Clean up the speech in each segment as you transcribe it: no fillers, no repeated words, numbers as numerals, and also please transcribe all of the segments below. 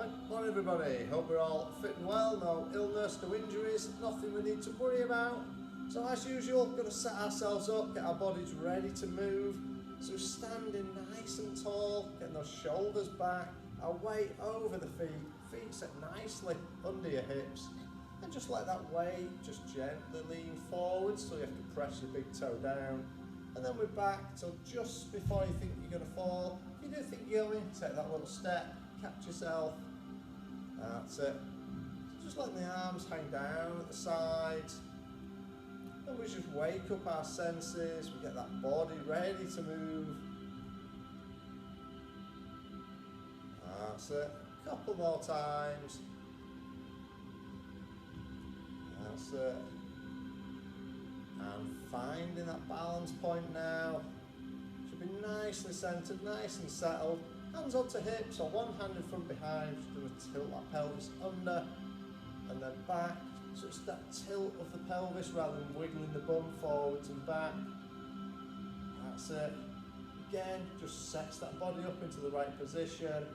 Come on everybody, hope we're all fit and well, no illness, no injuries, nothing we need to worry about. So as usual, going to set ourselves up, get our bodies ready to move. So standing nice and tall, getting those shoulders back, our weight over the feet set nicely under your hips. And just let that weight just gently lean forward, so you have to press your big toe down. And then we're back till just before you think you're going to fall. If you do think you're going, take that little step, catch yourself. That's it. So just letting the arms hang down at the sides. And we just wake up our senses, we get that body ready to move. That's it. A couple more times. That's it. And finding that balance point now. Should be nicely centered, nice and settled. Hands onto hips or one hand in front behind. Just going to tilt that pelvis under and then back. So it's that tilt of the pelvis rather than wiggling the bum forwards and back. That's it. Again, just sets that body up into the right position.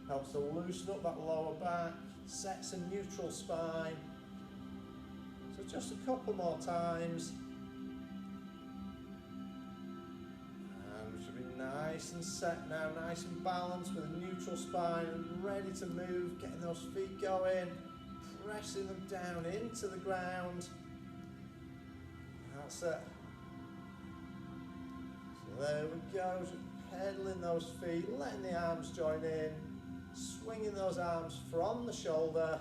Helps to loosen up that lower back. Sets a neutral spine. So just a couple more times. And we should be nice and set now, nice and balanced with a neutral spine and ready to move, getting those feet going. Pressing them down into the ground. That's it. So there we go, just pedaling those feet, letting the arms join in, swinging those arms from the shoulder.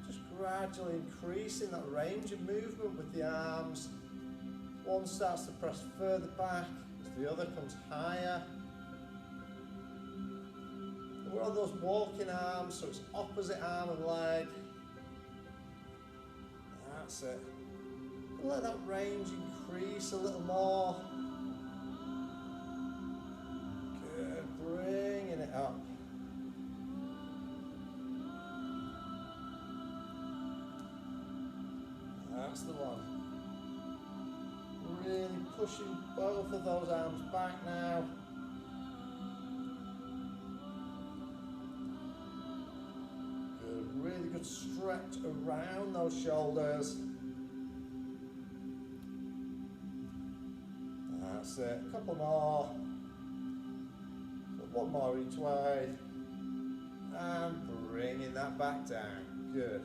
Just gradually increasing that range of movement with the arms. One starts to press further back as the other comes higher. We're on those walking arms, so it's opposite arm and leg. That's it. And let that range increase a little more. Good, bringing it up. That's the one. Really pushing both of those arms back now. Really good stretch around those shoulders. That's it. A couple more. So one more each way. And bringing that back down. Good.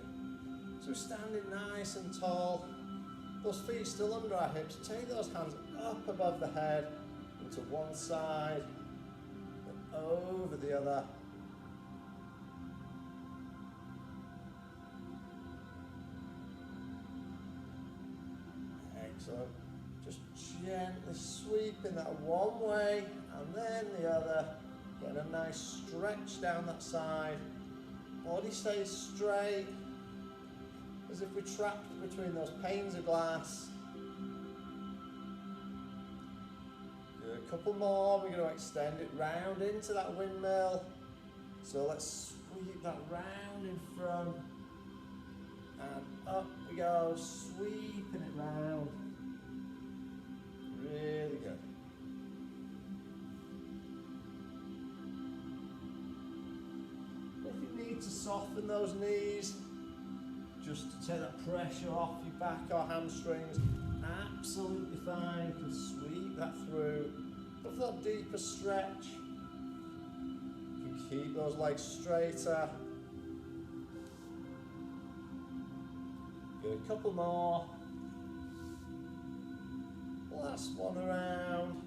So standing nice and tall. Those feet still under our hips. Take those hands up above the head into one side and over the other. So just gently sweeping that one way and then the other, getting a nice stretch down that side. Body stays straight, as if we're trapped between those panes of glass. Good, a couple more, we're going to extend it round into that windmill. So let's sweep that round in front and up we go, sweeping it round. Really good. If you need to soften those knees, just to take that pressure off your back or hamstrings, absolutely fine. You can sweep that through. But for that deeper stretch, you can keep those legs straighter. Good, a couple more. Last one around.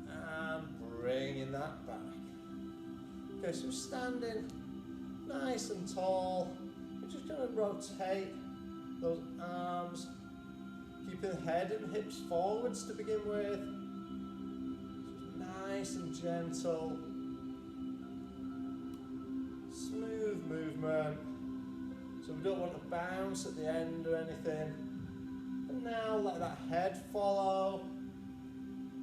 And bringing that back. Okay, so standing nice and tall. We're just going to rotate those arms, keeping the head and hips forwards to begin with. Just nice and gentle. Smooth movement. So we don't want to bounce at the end or anything. And now let that head follow.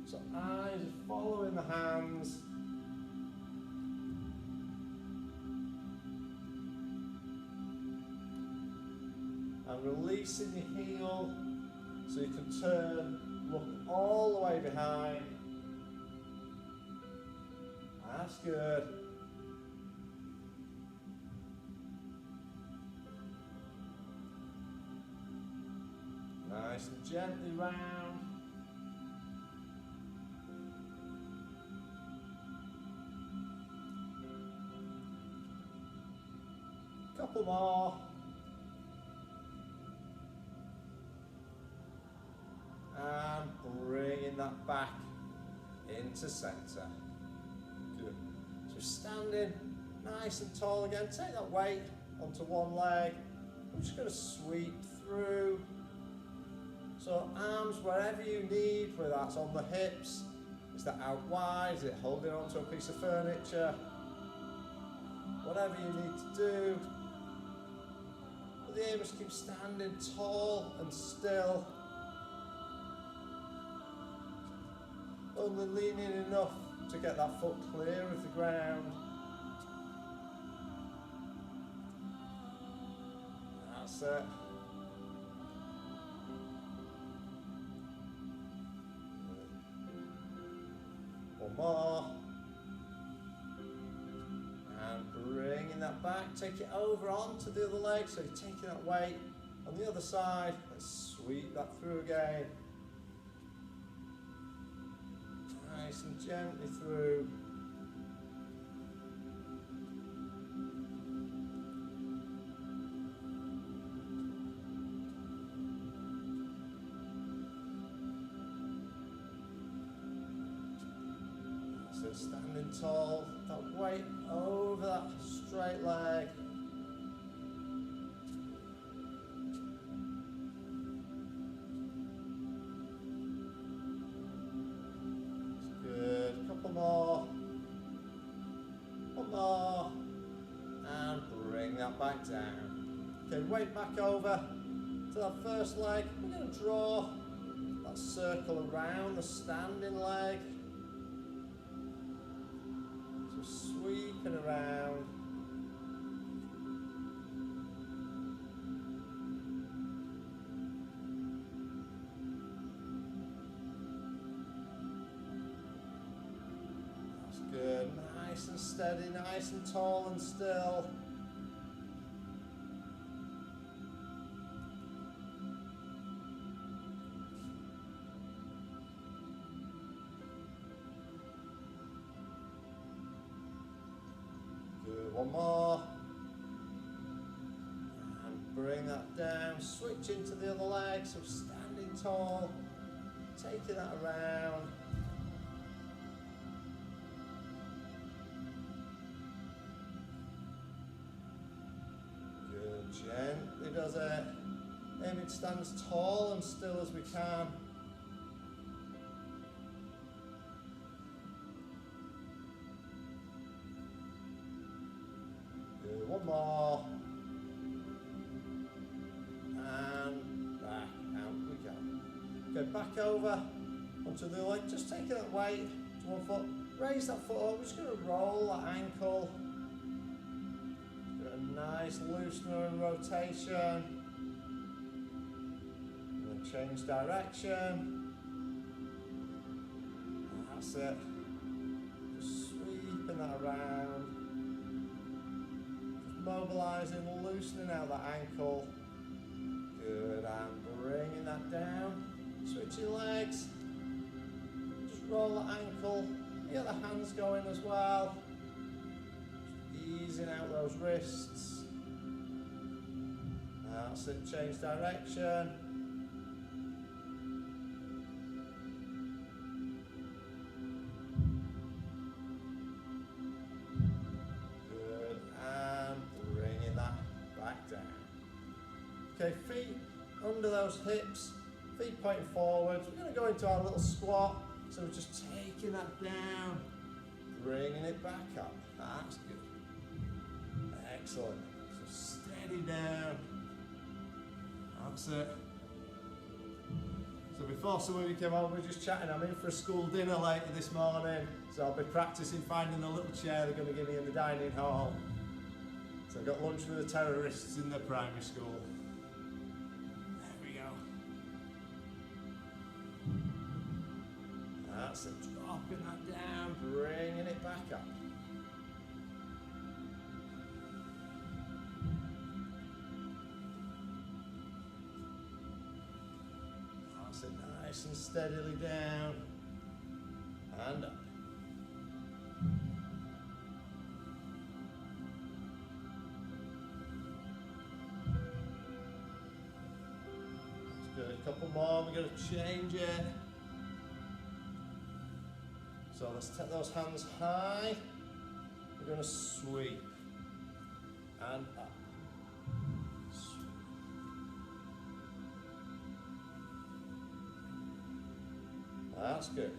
So eyes are following the hands. And releasing your heel so you can turn, look all the way behind. That's good. Nice and gently round. Couple more. And bringing that back into centre. Good. So standing nice and tall again. Take that weight onto one leg. I'm just going to sweep through. So arms wherever you need, whether that's on the hips, is that out wide, is it holding onto a piece of furniture? Whatever you need to do. But the aim is to keep standing tall and still. Only leaning enough to get that foot clear of the ground. That's it. One more. And bringing that back, take it over onto the other leg, so you're taking that weight on the other side. Let's sweep that through again. Nice and gently through. So standing tall, that weight over that straight leg. More, one more, and bring that back down. Okay, weight back over to that first leg. We're going to draw that circle around the standing leg. So sweeping around. Good, nice and steady, nice and tall and still. Good, one more. And bring that down, switch into the other leg, so standing tall, taking that around. Gently does it. Aiming to stand as tall and still as we can. Good, one more. And back out we go. Okay, back over onto the leg. Just taking that weight to one foot. Raise that foot up. We're just going to roll that ankle. Nice loosener and rotation. And then change direction. That's it. Just sweeping that around. Just mobilising, loosening out that ankle. Good, and bringing that down. Switching legs. Just roll the ankle. The other hand's going as well. Easing out those wrists. That's it, change direction. Good, and bringing that back down. Okay, feet under those hips, feet pointing forwards. We're going to go into our little squat. So we're just taking that down, bringing it back up. That's good. Excellent. So steady down. That's it. So before some of you came on, we were just chatting. I'm in for a school dinner later this morning. So I'll be practicing finding a little chair they're going to give me in the dining hall. So I've got lunch with the terrorists in the primary school. There we go. That's it, dropping that down, bringing it back up. That's it, nice and steadily down and up. That's good, a couple more, we're going to change it. So let's take those hands high. We're going to sweep and up. Sweep. That's good.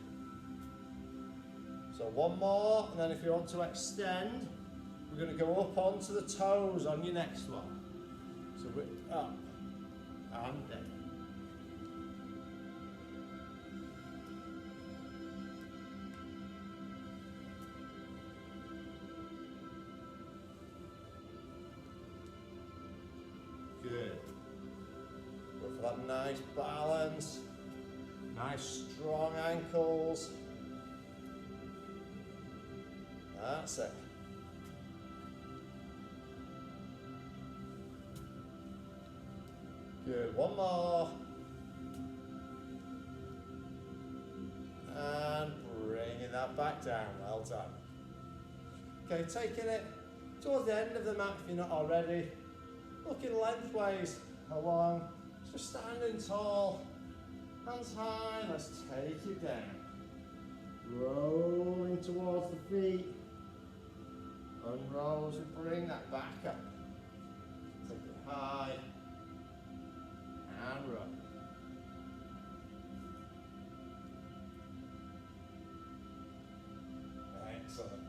So one more, and then if you want to extend, we're going to go up onto the toes on your next one. So we're up and down. Good. Go for that nice balance. Nice strong ankles. That's it. Good. One more. And bringing that back down. Well done. Okay, taking it towards the end of the mat if you're not already. Looking lengthways along, just standing tall, hands high, let's take it down. Rolling towards the feet, unroll as we bring that back up. Take it high, and roll. Excellent.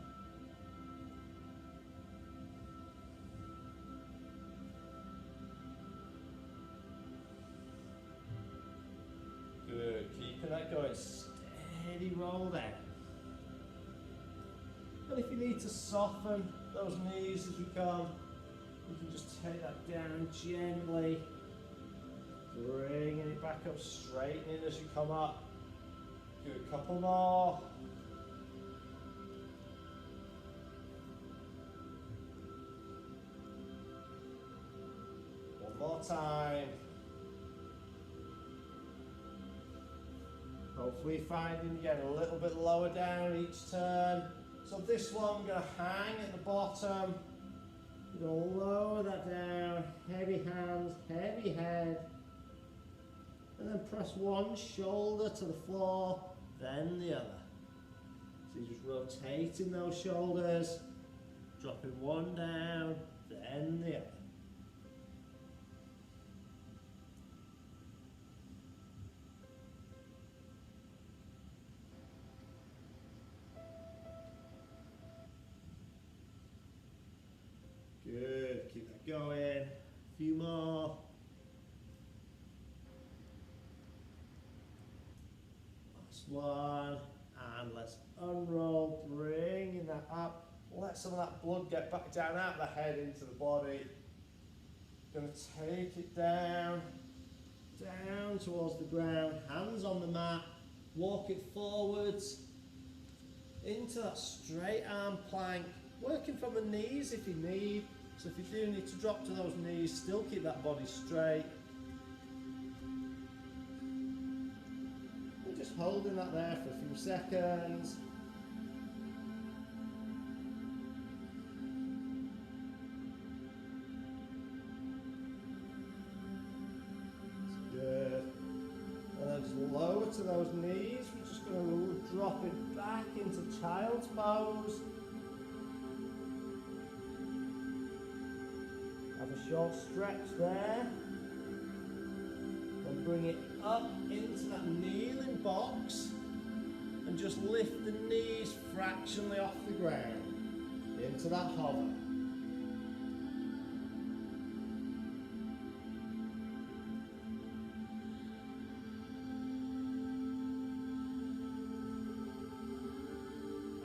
Good, keeping that going, steady roll there. And if you need to soften those knees as we come, you can just take that down gently, bringing it back up, straightening as you come up. Good, couple more. One more time. Hopefully finding you get a little bit lower down each turn. So this one, we're going to hang at the bottom. We're going to lower that down. Heavy hands, heavy head. And then press one shoulder to the floor, then the other. So you're just rotating those shoulders, dropping one down, then the other. Good, keep that going. A few more. Last one. And let's unroll, bringing that up. Let some of that blood get back down out the head into the body. Gonna take it down, down towards the ground, hands on the mat, walk it forwards, into that straight arm plank, working from the knees if you need. So if you do need to drop to those knees, still keep that body straight. And just holding that there for a few seconds. Good. And then just lower to those knees. We're just going to drop it back into child's pose. Have a short stretch there. Then bring it up into that kneeling box and just lift the knees fractionally off the ground into that hover.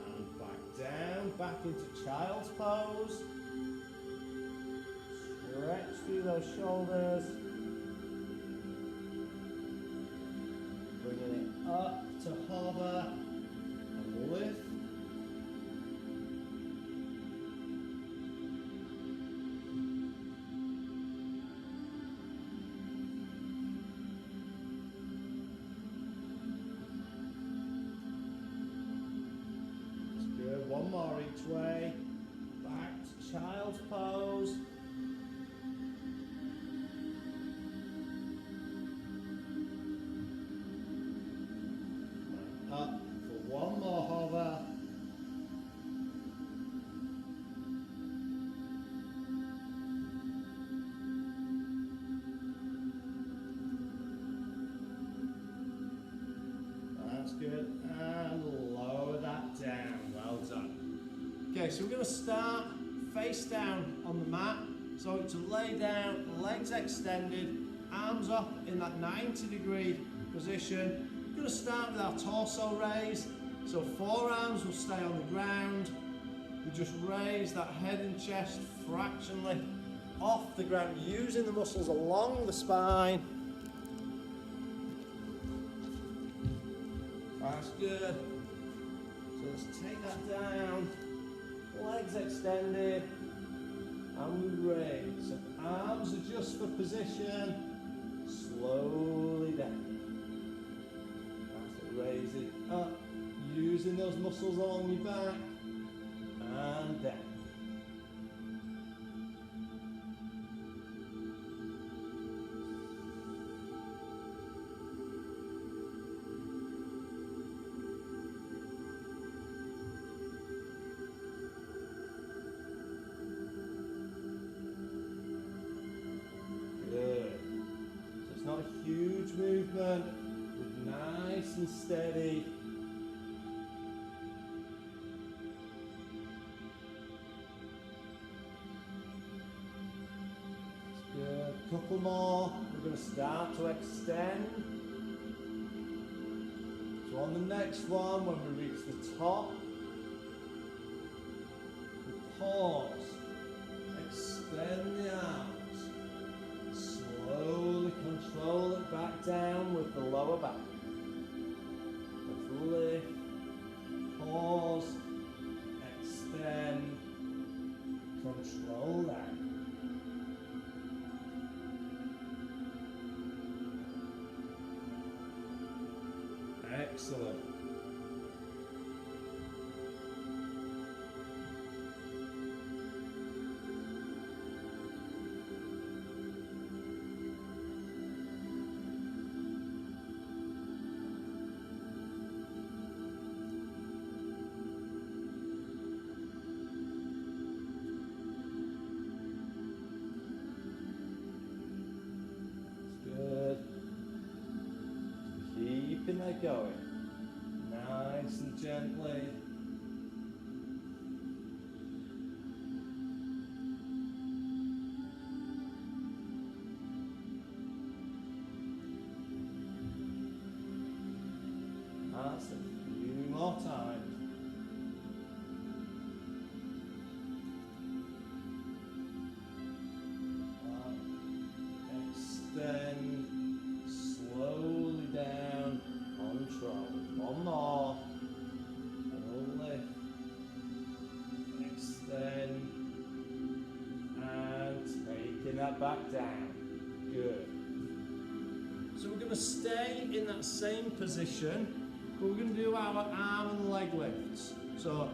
And back down, back into child's pose. Stretch through those shoulders, bringing it up to hover, more each way. Back to child's pose. Up for one more hover. That's good. And lower that down. Well done. Okay, so we're going to start face down on the mat. So to lay down, legs extended, arms up in that 90-degree position. We're going to start with our torso raise. So forearms will stay on the ground. We just raise that head and chest fractionally off the ground, using the muscles along the spine. That's good. So let's take that down. Legs extended. And we raise. So arms adjust for position. Slowly down. That's it. Raise it up. Using those muscles along your back. And down. Not a huge movement, nice and steady. That's good. Couple more. We're going to start to extend. So on the next one, when we reach the top, we pause. Extend the arms. Slowly control it back down with the lower back. Let's lift, pause, extend, control that. Excellent. Keeping that going, nice and gently. That's a few more times. Extend. Slowly down, control. One more. Lift, extend, and taking that back down. Good. So we're going to stay in that same position, but we're going to do our arm and leg lifts. So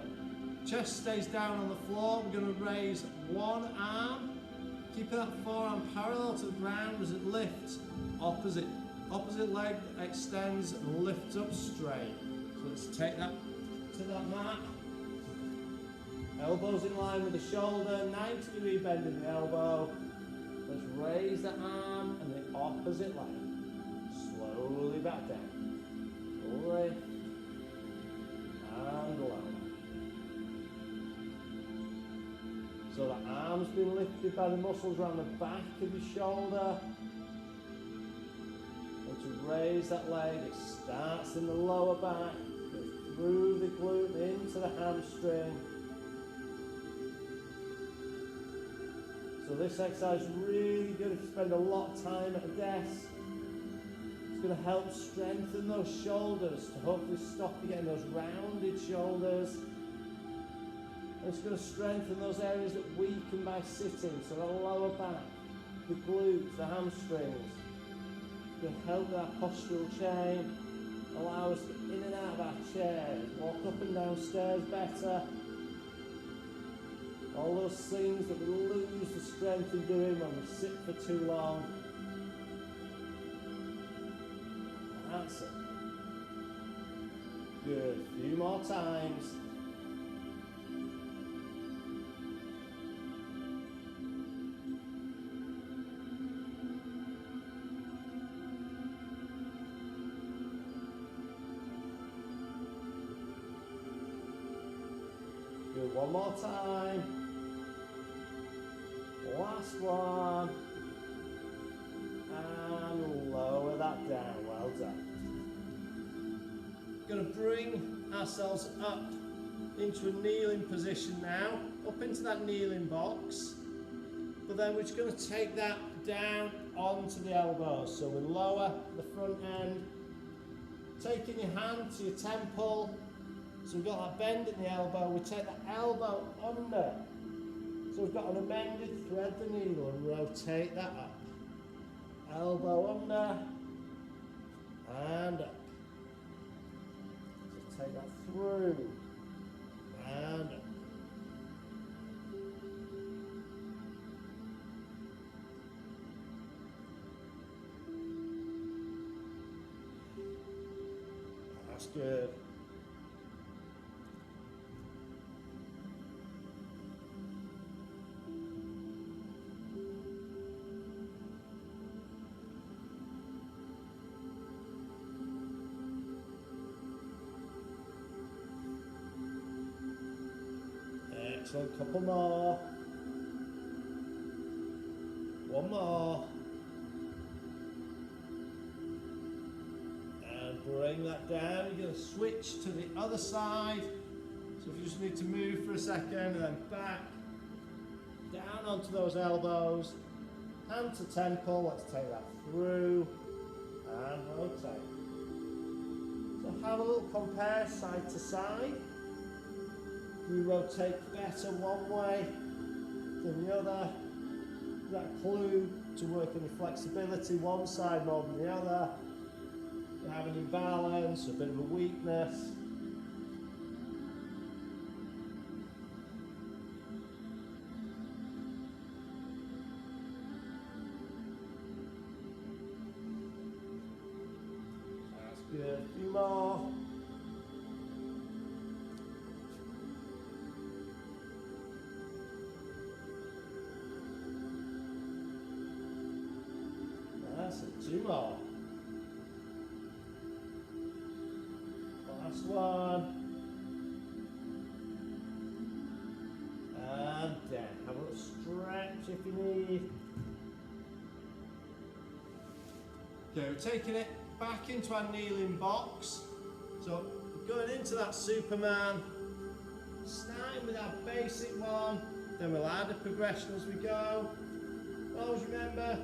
chest stays down on the floor. We're going to raise one arm, keeping that forearm parallel to the ground as it lifts. Opposite leg extends and lifts up straight. So let's take that to that mat. Elbows in line with the shoulder, 90-degree bend in the elbow. Let's raise the arm and the opposite leg. Slowly back down. Lift and lower. So the arm's been lifted by the muscles around the back of your shoulder. To raise that leg, it starts in the lower back, goes through the glute into the hamstring. So this exercise is really good if you spend a lot of time at a desk. It's going to help strengthen those shoulders to hopefully stop you getting those rounded shoulders. And it's going to strengthen those areas that weaken by sitting, so the lower back, the glutes, the hamstrings. Can help with our postural chain, allow us to get in and out of our chairs, walk up and down stairs better, All those things that we lose the strength in doing when we sit for too long. That's it. Good. A few more times. Good. One more time. Last one. And lower that down. Well done. Going to bring ourselves up into a kneeling position now, up into that kneeling box, but then we're just going to take that down onto the elbows. So we lower the front end, taking your hand to your temple, so we've got that bend in the elbow, we take that elbow under, so we've got an amended thread the needle and rotate that up. Elbow under and up. Take that through and up. That's good. Excellent, couple more. One more. And bring that down. You're going to switch to the other side. So if you just need to move for a second and then back, down onto those elbows, hand to temple, let's take that through and rotate. So have a little compare side to side. You rotate better one way than the other. That clue to work on your flexibility, one side more than the other. You have an imbalance, a bit of a weakness. That's good. A few more. Two more. Last one. And down. Have a little stretch if you need. Okay, we're taking it back into our kneeling box. So going into that Superman. Starting with our basic one. Then we'll add a progression as we go. Always remember,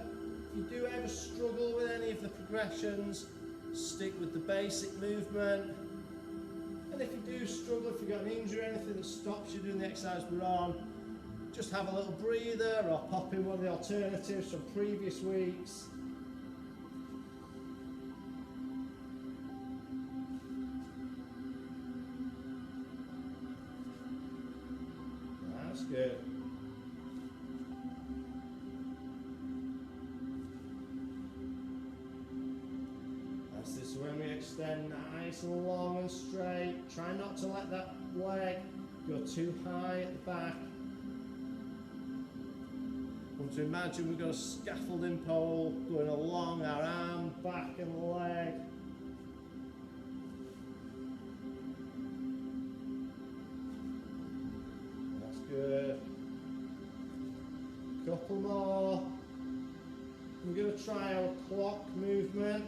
if you do ever struggle with any of the progressions, stick with the basic movement. And if you do struggle, if you've got an injury or anything that stops you doing the exercise we're on, just have a little breather or pop in one of the alternatives from previous weeks. That's good. When we extend nice and long and straight, try not to let that leg go too high at the back. Want to imagine we've got a scaffolding pole going along our arm, back and leg. That's good. Couple more. We're going to try our clock movement.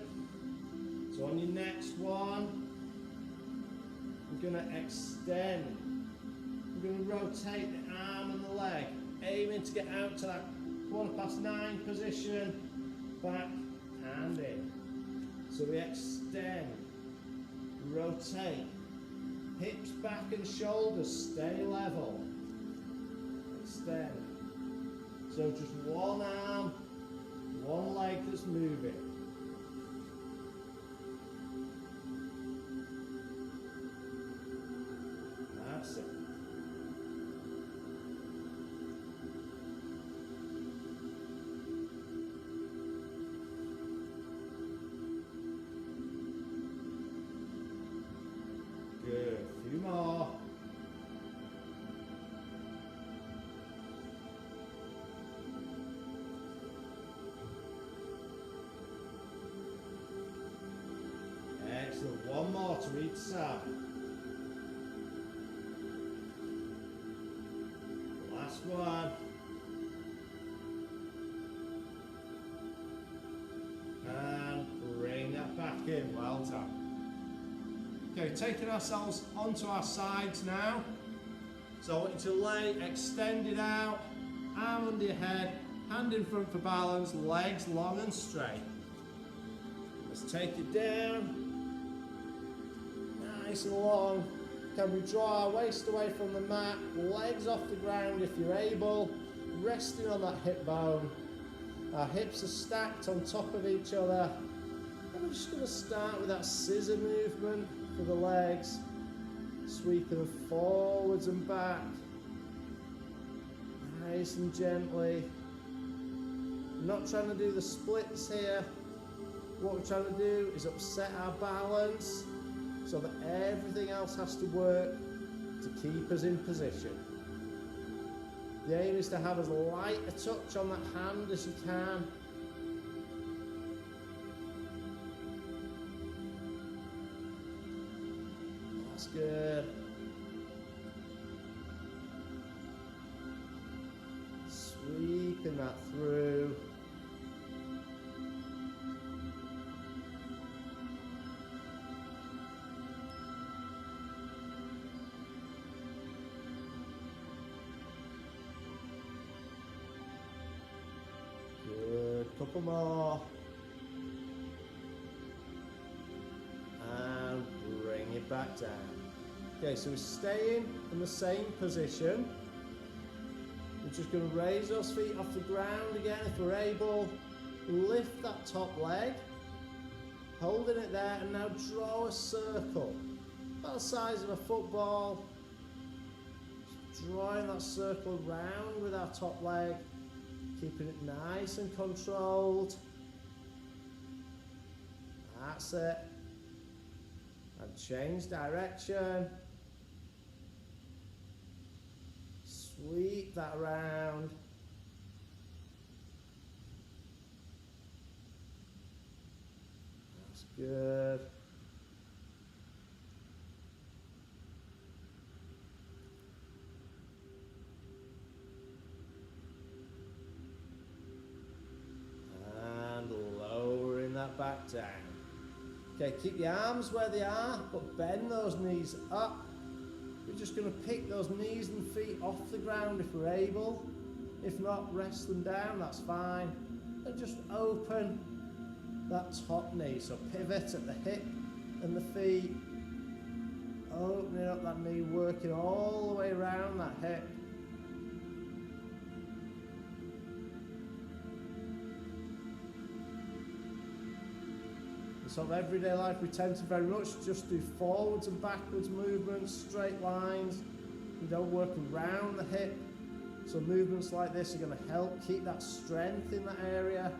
So on your next one, we're going to extend. We're going to rotate the arm and the leg, aiming to get out to that 9:15 position, back and in. So we extend, rotate, hips back and shoulders stay level. Extend. So just one arm, one leg that's moving. That's it. to each side. Last one. And bring that back in. Well done. Okay, taking ourselves onto our sides now. So I want you to lay extended out, arm under your head, hand in front for balance, legs long and straight. Let's take it down. Nice and long. Can we draw our waist away from the mat, legs off the ground if you're able, resting on that hip bone. Our hips are stacked on top of each other. And we're just going to start with that scissor movement for the legs, sweeping them forwards and back, nice and gently. Not trying to do the splits here. What we're trying to do is upset our balance so that everything else has to work to keep us in position. The aim is to have as light a touch on that hand as you can. That's good. Sweeping that through. Couple more, and bring it back down. Okay, so we're staying in the same position. We're just going to raise those feet off the ground again if we're able. Lift that top leg, holding it there, and now draw a circle about the size of a football. Just drawing that circle round with our top leg. Keeping it nice and controlled. That's it. And change direction. Sweep that around. That's good. Back down. Okay, keep the arms where they are, but bend those knees up. We're just going to pick those knees and feet off the ground if we're able. If not, rest them down, that's fine. And just open that top knee. So pivot at the hip and the feet. Opening up that knee, working all the way around that hip. So in everyday life we tend to very much just do forwards and backwards movements, straight lines. We don't work around the hip. So movements like this are going to help keep that strength in that area.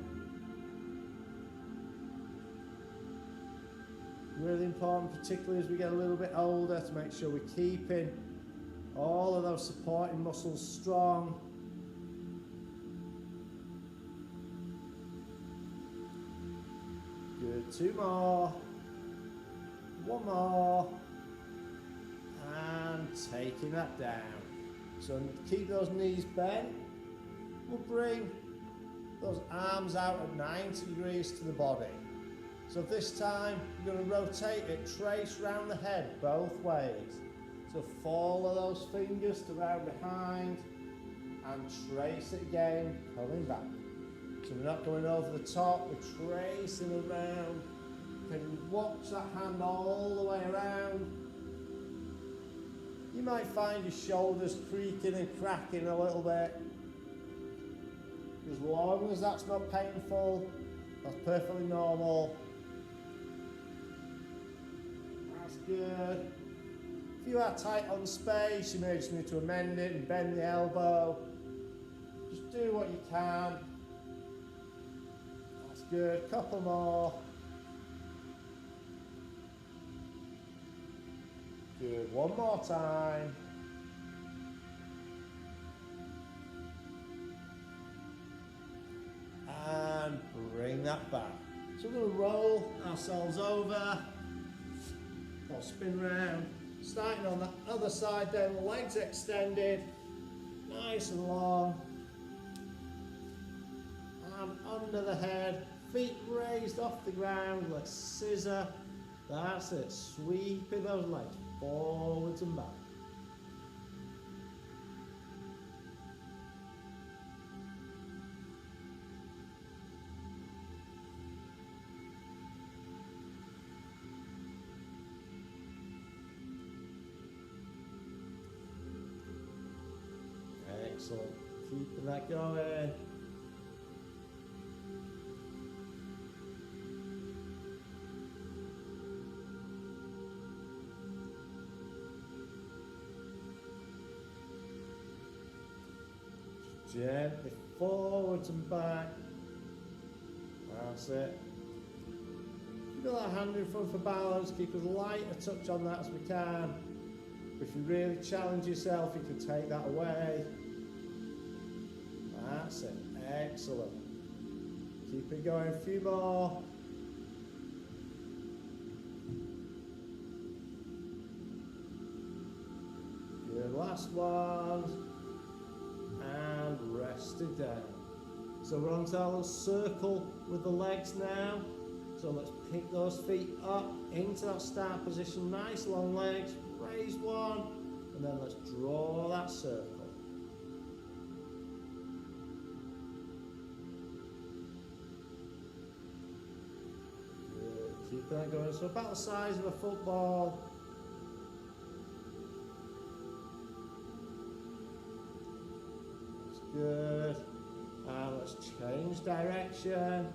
Really important, particularly as we get a little bit older, to make sure we're keeping all of those supporting muscles strong. Good, 2 more, 1 more, and taking that down. So keep those knees bent. We'll bring those arms out at 90 degrees to the body. So this time we're going to rotate it, trace round the head both ways. So follow those fingers to round behind and trace it again, coming back. So we're not going over the top, we're tracing around. Can you watch that hand all the way around? You might find your shoulders creaking and cracking a little bit. As long as that's not painful, that's perfectly normal. That's good. If you are tight on space, you may just need to amend it and bend the elbow. Just do what you can. That's good. Couple more. Good. One more time. And bring that back. So we're going to roll ourselves over. or spin round. Starting on the other side then, legs extended, nice and long. And under the head, feet raised off the ground, let's scissor. That's it, sweeping those legs forwards and back. Excellent, keeping that going. Gently forwards and back. That's it. Keep that hand in front for balance. Keep as light a touch on that as we can. If you really challenge yourself, you can take that away. That's it. Excellent. Keep it going. A few more. Good. Last one. And rest it down. So we're on to our little circle with the legs now. So let's pick those feet up into that start position. Nice long legs. Raise one. And then let's draw that circle. Good. Keep that going. So about the size of a football. Good. And let's change direction.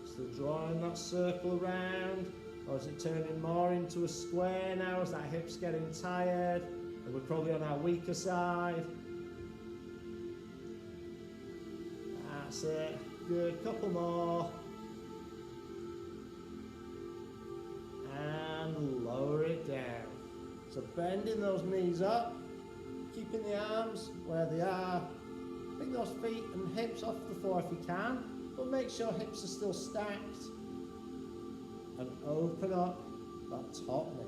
So drawing that circle around, or is it turning more into a square now as that hip's getting tired? And we're probably on our weaker side. That's it. Good. Couple more. And lower it down. So bending those knees up. Keeping the arms where they are. Bring those feet and hips off the floor if you can, but make sure hips are still stacked. And open up that top knee.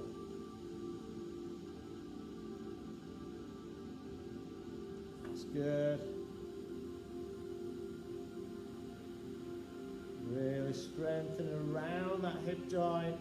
That's good. Really strengthen around that hip joint.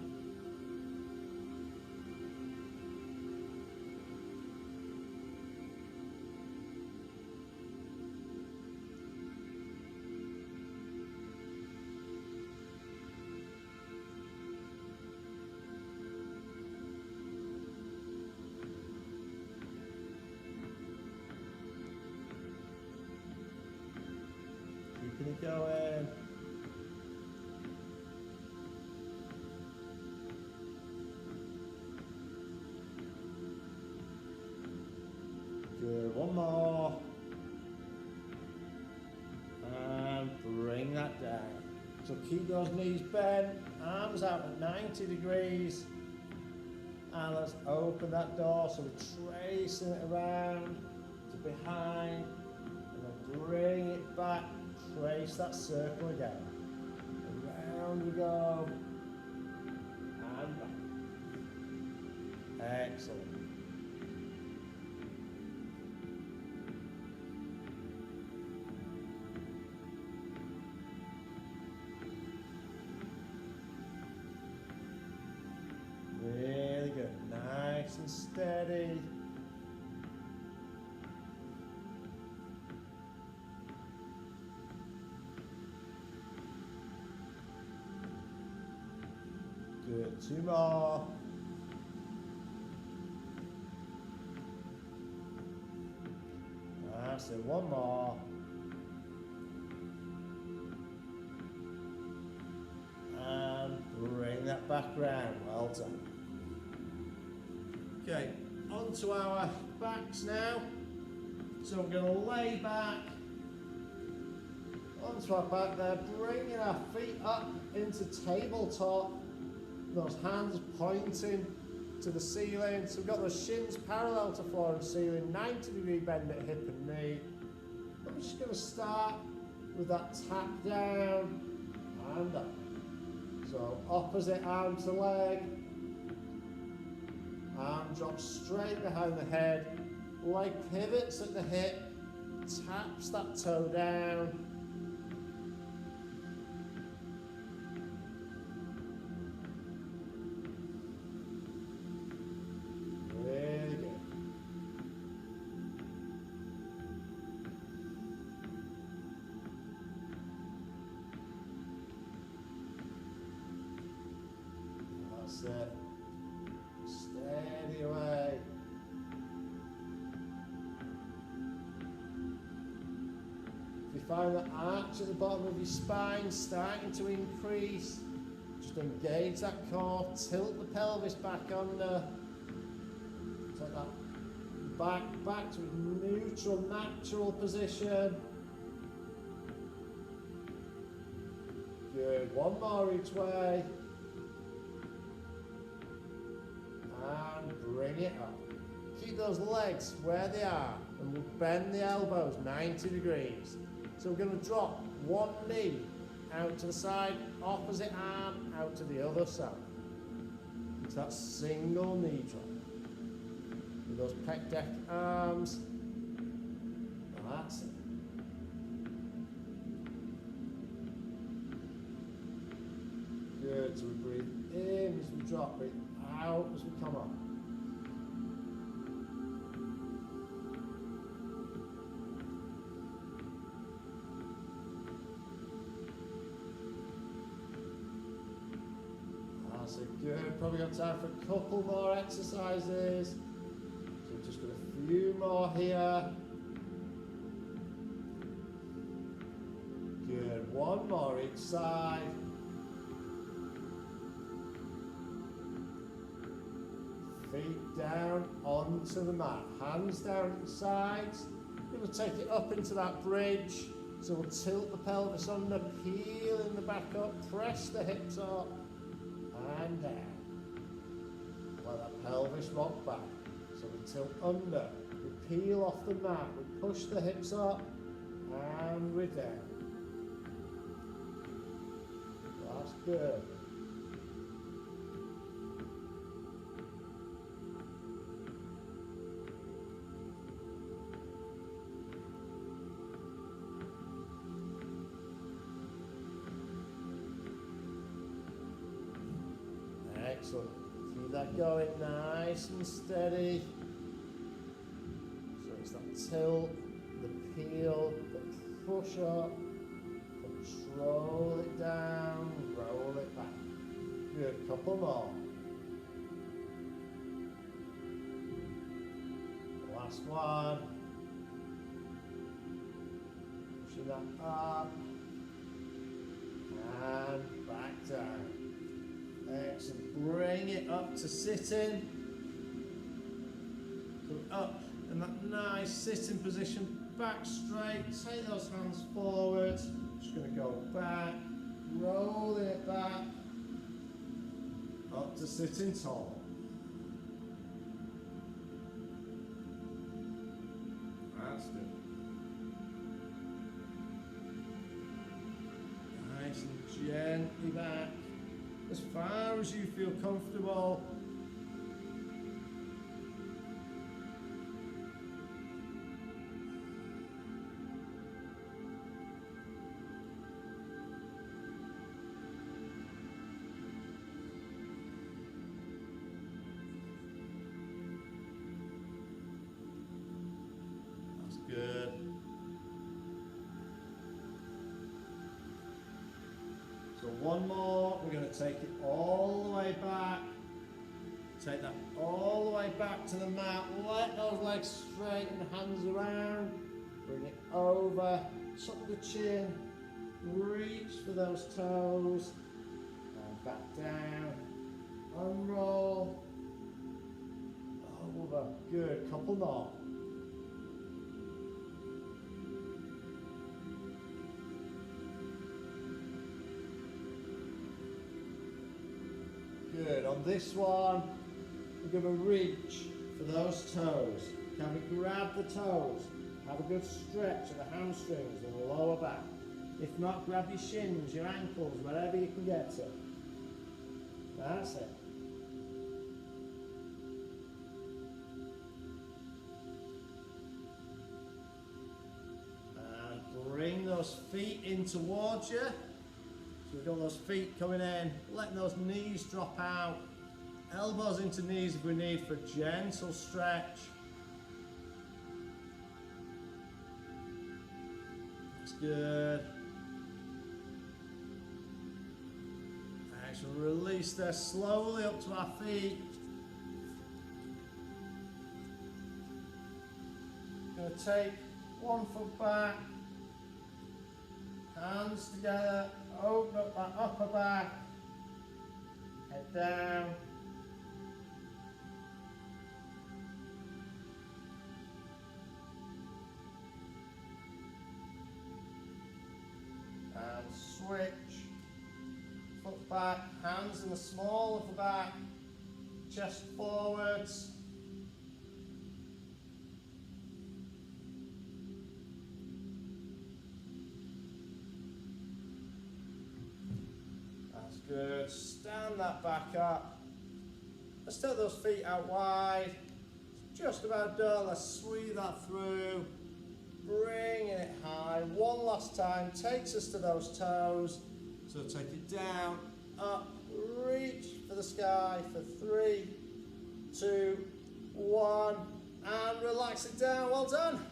Keeping it going. Good, one more. And bring that down. So keep those knees bent, arms out at 90 degrees. And let's open that door, so we're tracing it around to behind. And then bring it back. Trace that circle again. Around we go. And back. Excellent. Really good. Nice and steady. Good, two more. That's it, one more. And bring that back round, well done. Okay, onto our backs now. So we're going to lay back onto our back there, bringing our feet up into tabletop. Those hands pointing to the ceiling. So we've got those shins parallel to floor and ceiling, 90-degree bend at hip and knee. I'm just going to start with that tap down and up. So opposite arm to leg. Arm drops straight behind the head. Leg pivots at the hip. Taps that toe down. Really good. That's it. Steady away. If you find the arch at the bottom of your spine starting to increase, just engage that core, tilt the pelvis back under, take that back to a neutral, natural position. Good, one more each way. And bring it up. Keep those legs where they are, and we'll bend the elbows 90 degrees. So we're going to drop one knee out to the side, opposite arm out to the other side. It's that single knee drop. With those pec deck arms. That's it. Good, so we breathe in as we drop it, out as we come up. That's it, good. Probably got time for a couple more exercises. So we've just got a few more here. Good, one more each side. Feet down onto the mat, hands down at the sides. We're going to take it up into that bridge. So we'll tilt the pelvis under, peel in the back up, press the hips up and down. Let that pelvis rock back. So we tilt under, we peel off the mat, we push the hips up and we're down. That's good. Excellent. Keep that going nice and steady. So it's that tilt, the peel, the push up, control it down, roll it back. Good, couple more. Last one. Pushing that up and back down. Excellent. Bring it up to sitting. So up in that nice sitting position, back straight. Take those hands forward. Just going to go back, rolling it back, up to sitting tall. That's good. Nice and gently back. As far as you feel comfortable. That's good. So one more, we're going to take it all the way back. Take that all the way back to the mat. Let those legs straighten, hands around. Bring it over, tuck the chin, reach for those toes. And back down, unroll, over. Good, couple more. Good, on this one, we're going to reach for those toes. Can we grab the toes? Have a good stretch of the hamstrings and the lower back. If not, grab your shins, your ankles, wherever you can get to. That's it. And bring those feet in towards you. So we've got those feet coming in, letting those knees drop out. Elbows into knees if we need for a gentle stretch. That's good. Nice, we'll release there slowly up to our feet. Going to take one foot back, hands together, open up that upper back, head down. And switch, foot back, hands in the small of the back, chest forwards. That's good, stand that back up. Let's take those feet out wide, just about done, let's squeeze that through. Bringing it high, one last time, takes us to those toes. So take it down, up, reach for the sky for 3, 2, 1, and relax it down, well done.